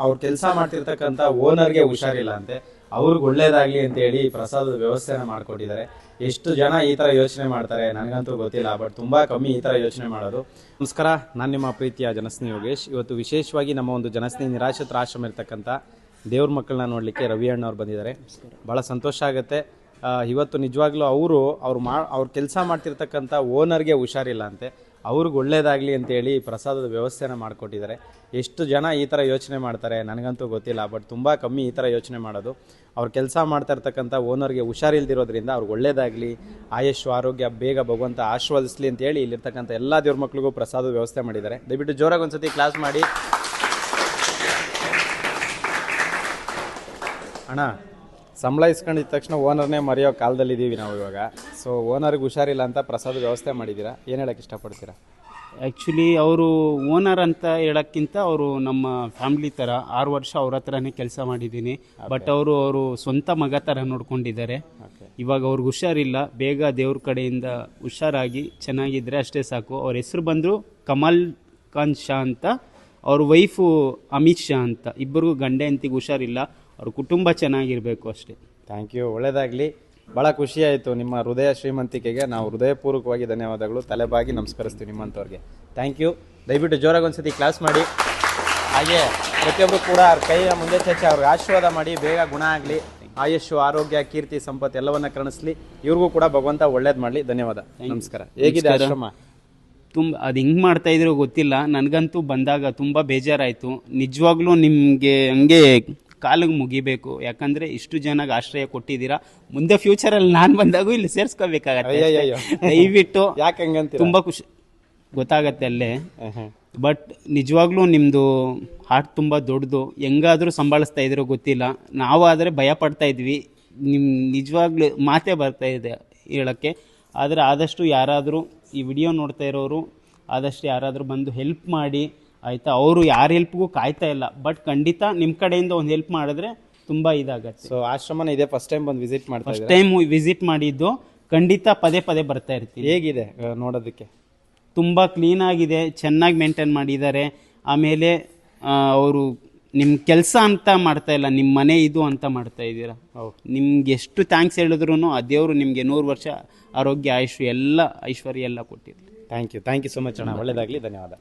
ಅವ್ರು ಕೆಲಸ ಮಾಡ್ತಿರ್ತಕ್ಕಂಥ ಓನರ್ಗೆ ಹುಷಾರಿಲ್ಲ ಅಂತೆ, ಅವ್ರಿಗೆ ಒಳ್ಳೇದಾಗ್ಲಿ ಅಂತ ಹೇಳಿ ಪ್ರಸಾದದ ವ್ಯವಸ್ಥೆನ ಮಾಡಿಕೊಟ್ಟಿದ್ದಾರೆ. ಎಷ್ಟು ಜನ ಈ ಥರ ಯೋಚನೆ ಮಾಡ್ತಾರೆ ನನಗಂತೂ ಗೊತ್ತಿಲ್ಲ, ಬಟ್ ತುಂಬ ಕಮ್ಮಿ ಈ ಥರ ಯೋಚನೆ ಮಾಡೋದು. ನಮಸ್ಕಾರ, ನಾನು ನಿಮ್ಮ ಪ್ರೀತಿಯ ಜನಸ್ನೇಹಿ ಯೋಗೇಶ್. ಇವತ್ತು ವಿಶೇಷವಾಗಿ ನಮ್ಮ ಒಂದು ಜನಸ್ನೇಹಿ ನಿರಾಶ್ರಿತರ ಆಶ್ರಮ ಇರ್ತಕ್ಕಂಥ ದೇವ್ರ ಮಕ್ಕಳನ್ನ ನೋಡಲಿಕ್ಕೆ ರವಿ ಅಣ್ಣವ್ರು ಬಂದಿದ್ದಾರೆ. ಭಾಳ ಸಂತೋಷ ಆಗುತ್ತೆ. ಇವತ್ತು ನಿಜವಾಗ್ಲೂ ಅವ್ರು ಕೆಲಸ ಮಾಡ್ತಿರ್ತಕ್ಕಂಥ ಓನರ್ಗೆ ಹುಷಾರಿಲ್ಲ ಅಂತೆ, ಅವ್ರಿಗೆ ಒಳ್ಳೇದಾಗಲಿ ಅಂತೇಳಿ ಪ್ರಸಾದದ ವ್ಯವಸ್ಥೆನ ಮಾಡಿಕೊಟ್ಟಿದ್ದಾರೆ. ಎಷ್ಟು ಜನ ಈ ಥರ ಯೋಚನೆ ಮಾಡ್ತಾರೆ ನನಗಂತೂ ಗೊತ್ತಿಲ್ಲ, ಬಟ್ ತುಂಬ ಕಮ್ಮಿ ಈ ಥರ ಯೋಚನೆ ಮಾಡೋದು. ಅವ್ರು ಕೆಲಸ ಮಾಡ್ತಾ ಇರ್ತಕ್ಕಂಥ ಓನರ್ಗೆ ಹುಷಾರಿಲ್ದಿರೋದ್ರಿಂದ ಅವ್ರಿಗೆ ಒಳ್ಳೇದಾಗಲಿ, ಆಯುಷ್ ಆರೋಗ್ಯ ಬೇಗ ಭಗವಂತ ಆಶೀರ್ವದಿಸಲಿ ಅಂತೇಳಿ ಇಲ್ಲಿರ್ತಕ್ಕಂಥ ಎಲ್ಲ ದೇವ್ರ ಮಕ್ಳಿಗೂ ಪ್ರಸಾದದ ವ್ಯವಸ್ಥೆ ಮಾಡಿದ್ದಾರೆ. ದಯವಿಟ್ಟು ಜೋರಾಗಿ ಒಂದ್ಸತಿ ಕ್ಲಾಸ್ ಮಾಡಿ. ಅಣ್ಣ, ಸಂಬಳ ಇಸ್ಕೊಂಡಿದ್ದ ತಕ್ಷಣ ಓನರ್ನೇ ಮರೆಯೋ ಕಾಲದಲ್ಲಿದ್ದೀವಿ ನಾವು ಇವಾಗ. ಸೊ ಓನರ್ಗೆ ಹುಷಾರಿಲ್ಲ ಅಂತ ಪ್ರಸಾದ ವ್ಯವಸ್ಥೆ ಮಾಡಿದ್ದೀರಾ, ಏನು ಹೇಳೋಕ್ಕೆ ಇಷ್ಟಪಡ್ತೀರಾ? ಆ್ಯಕ್ಚುಲಿ ಅವರು ಓನರ್ ಅಂತ ಹೇಳೋಕ್ಕಿಂತ ಅವರು ನಮ್ಮ ಫ್ಯಾಮಿಲಿ ಥರ. 6 ವರ್ಷ ಅವ್ರ ಹತ್ರನೇ ಕೆಲಸ ಮಾಡಿದ್ದೀನಿ. ಬಟ್ ಅವರು ಸ್ವಂತ ಮಗ ಥರ ನೋಡ್ಕೊಂಡಿದ್ದಾರೆ. ಇವಾಗ ಅವ್ರಿಗೆ ಹುಷಾರಿಲ್ಲ, ಬೇಗ ದೇವ್ರ ಕಡೆಯಿಂದ ಹುಷಾರಾಗಿ ಚೆನ್ನಾಗಿದ್ದರೆ ಅಷ್ಟೇ ಸಾಕು. ಅವ್ರ ಹೆಸರು ಬಂದರು ಕಮಲ್ ಖಾನ್ ಶಾ ಅಂತ, ಅವ್ರ ವೈಫು ಅಮಿತ್ ಶಾ ಅಂತ. ಇಬ್ಬರಿಗೂ ಗಂಡ ಹೆಂಡತಿಗೆ ಹುಷಾರಿಲ್ಲ, ಅವ್ರ ಕುಟುಂಬ ಚೆನ್ನಾಗಿರಬೇಕು ಅಷ್ಟೇ. ಥ್ಯಾಂಕ್ ಯು, ಒಳ್ಳೆಯದಾಗಲಿ. ಭಾಳ ಖುಷಿಯಾಯಿತು. ನಿಮ್ಮ ಹೃದಯ ಶ್ರೀಮಂತಿಕೆಗೆ ನಾವು ಹೃದಯಪೂರ್ವಕವಾಗಿ ಧನ್ಯವಾದಗಳು. ತಲೆಬಾಗಿ ನಮಸ್ಕರಿಸ್ತೀವಿ ನಿಮ್ಮಂಥವ್ರಿಗೆ. Thank you. ದಯವಿಟ್ಟು ಜೋರಾಗಿ ಒಂದ್ಸತಿ ಕ್ಲಾಸ್ ಮಾಡಿ. ಹಾಗೆ ಪ್ರತಿಯೊಬ್ಬರು ಕೂಡ ಅವ್ರ ಕೈಯ ಮುಂದೆ ಚರ್ಚೆ ಅವ್ರಿಗೆ ಆಶೀರ್ವಾದ ಮಾಡಿ, ಬೇಗ ಗುಣ ಆಗಲಿ, ಆಯುಷು ಆರೋಗ್ಯ ಕೀರ್ತಿ ಸಂಪತ್ತು ಎಲ್ಲವನ್ನ ಕರುಣಿಸ್ಲಿ. ಇವ್ರಿಗೂ ಕೂಡ ಭಗವಂತ ಒಳ್ಳೇದು ಮಾಡಲಿ. ಧನ್ಯವಾದ, ನಮಸ್ಕಾರ. ಹೇಗಿದೆ ಆಶ್ರಮ? ತುಂಬ ಅದು ಹೆಂಗೆ ಮಾಡ್ತಾಯಿದ್ರೋ ಗೊತ್ತಿಲ್ಲ, ನನಗಂತೂ ಬಂದಾಗ ತುಂಬ ಬೇಜಾರಾಯಿತು. ನಿಜವಾಗ್ಲೂ ನಿಮಗೆ ಹಂಗೆ ಕಾಲಿಗೆ ಮುಗಿಬೇಕು. ಯಾಕಂದರೆ ಇಷ್ಟು ಜನಕ್ಕೆ ಆಶ್ರಯ ಕೊಟ್ಟಿದ್ದೀರಾ. ಮುಂದೆ ಫ್ಯೂಚರಲ್ಲಿ ನಾನು ಬಂದಾಗೂ ಇಲ್ಲಿ ಸೇರಿಸ್ಕೋಬೇಕಾಗತ್ತೆ. ದಯವಿಟ್ಟು ಯಾಕೆ ಹಂಗಂತ ತುಂಬ ಖುಷಿ ಗೊತ್ತಾಗತ್ತೆ ಅಲ್ಲೇ. ಬಟ್ ನಿಜವಾಗ್ಲೂ ನಿಮ್ಮದು ಹಾರ್ಟ್ ತುಂಬ ದೊಡ್ಡದು. ಹೆಂಗಾದರೂ ಸಂಭಾಳಿಸ್ತಾ ಇದ್ರೋ ಗೊತ್ತಿಲ್ಲ. ನಾವಾದರೆ ಭಯ ಪಡ್ತಾ ಇದ್ವಿ. ನಿಮ್ಮ ನಿಜವಾಗ್ಲೂ ಮಾತೇ ಬರ್ತಾ ಇದೆ ಹೇಳೋಕ್ಕೆ. ಆದರೆ ಆದಷ್ಟು ಯಾರಾದರೂ ಈ ವಿಡಿಯೋ ನೋಡ್ತಾ ಇರೋರು ಆದಷ್ಟು ಯಾರಾದರೂ ಬಂದು ಹೆಲ್ಪ್ ಮಾಡಿ, ಆಯಿತಾ? ಅವರು ಯಾರ ಹೆಲ್ಪ್ಗೂ ಕಾಯ್ತಾ ಇಲ್ಲ, ಬಟ್ ಖಂಡಿತ ನಿಮ್ಮ ಕಡೆಯಿಂದ ಒಂದು ಹೆಲ್ಪ್ ಮಾಡಿದ್ರೆ ತುಂಬ ಇದಾಗತ್ತೆ. ಸೊ ಆಶ್ರಮನ ಇದೆ ಫಸ್ಟ್ ಟೈಮ್ ಬಂದು ವಿಸಿಟ್ ಮಾಡ್ತಾ ಫಸ್ಟ್ ಟೈಮ್ ವಿಸಿಟ್ ಮಾಡಿದ್ದು, ಖಂಡಿತ ಪದೇ ಪದೇ ಬರ್ತಾ ಇರ್ತೀವಿ. ಹೇಗಿದೆ ನೋಡೋದಕ್ಕೆ? ತುಂಬ ಕ್ಲೀನಾಗಿದೆ, ಚೆನ್ನಾಗಿ ಮೇಂಟೈನ್ ಮಾಡಿದ್ದಾರೆ. ಆಮೇಲೆ ಅವರು ನಿಮ್ಮ ಕೆಲಸ ಅಂತ ಮಾಡ್ತಾ ಇಲ್ಲ, ನಿಮ್ಮ ಮನೆ ಇದು ಅಂತ ಮಾಡ್ತಾ ಇದ್ದೀರಾ. ನಿಮ್ಗೆ ಎಷ್ಟು ಥ್ಯಾಂಕ್ಸ್ ಹೇಳಿದ್ರು ಆ ದೇವರು ನಿಮಗೆ 100 ವರ್ಷ ಆರೋಗ್ಯ ಆಯುಷ್ ಎಲ್ಲ ಐಶ್ವರ್ಯ ಎಲ್ಲ ಕೊಟ್ಟಿರಲಿ. ಥ್ಯಾಂಕ್ ಯು ಸೊ ಮಚ್ ಅಣ್ಣ. ಒಳ್ಳೆಯದಾಗಲಿ. ಧನ್ಯವಾದ.